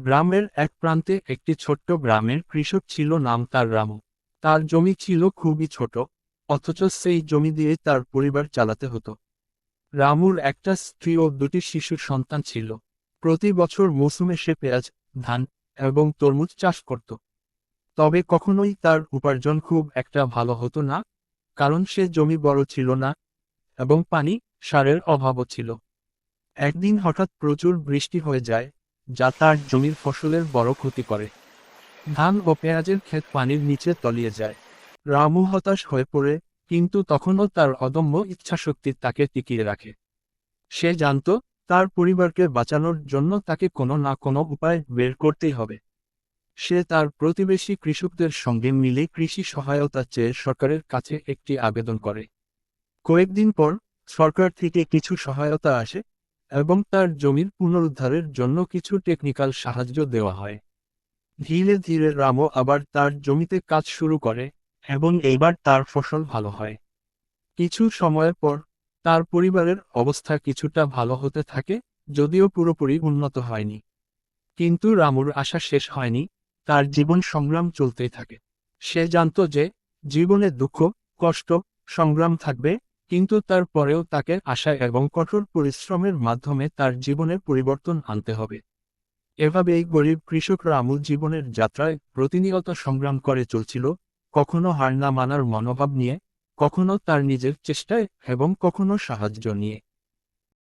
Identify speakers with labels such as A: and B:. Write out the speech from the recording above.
A: গ্রামের এক প্রান্তে একটি ছোট্ট গ্রামের কৃষক ছিল, নাম তার রামু। তার জমি ছিল খুবই ছোট, অথচ সেই জমি দিয়ে তার পরিবার চালাতে হতো। রামুর একটা স্ত্রী ও দুটি শিশু সন্তান ছিল। প্রতি বছর মৌসুমে সে পেঁয়াজ, ধান এবং তরমুজ চাষ করত। তবে কখনোই তার উপার্জন খুব একটা ভালো হতো না, কারণ সে জমি বড় ছিল না এবং পানি, সারের অভাবও ছিল। একদিন হঠাৎ প্রচুর বৃষ্টি হয়ে যায়, যা তার জমির ফসলের বড় ক্ষতি করে। ধান ও পেঁয়াজের ক্ষেত পানির নিচে তলিয়ে যায়। রামু হতাশ হয়ে পড়ে, কিন্তু তখনও তার অদম্য ইচ্ছাশক্তি তাকে টিকিয়ে রাখে। সে জানত, তার পরিবারকে বাঁচানোর জন্য তাকে কোনো না কোনো উপায় বের করতেই হবে। সে তার প্রতিবেশী কৃষকদের সঙ্গে মিলে কৃষি সহায়তা চেয়ে সরকারের কাছে একটি আবেদন করে। কয়েকদিন পর সরকার থেকে কিছু সহায়তা আসে এবং তার জমির পুনরুদ্ধারের জন্য কিছু টেকনিক্যাল সাহায্য দেওয়া হয়। ধীরে ধীরে রামও আবার তার জমিতে কাজ শুরু করে এবং এইবার তার ফসল ভালো হয়। কিছু সময় পর তার পরিবারের অবস্থা কিছুটা ভালো হতে থাকে, যদিও পুরোপুরি উন্নত হয়নি। কিন্তু রামুর আশা শেষ হয়নি, তার জীবন সংগ্রাম চলতেই থাকে। সে জানত যে জীবনে দুঃখ, কষ্ট, সংগ্রাম থাকবে, কিন্তু তারপরেও তাকে আশা এবং কঠোর পরিশ্রমের মাধ্যমে তার জীবনে পরিবর্তন আনতে হবে। এভাবেই গরিব কৃষক রামু জীবনের যাত্রায় প্রতিনিয়ত সংগ্রাম করে চলছিল, কখনো হার না মানার মনোভাব নিয়ে, কখনো তার নিজের চেষ্টায় এবং কখনো সাহায্য নিয়ে।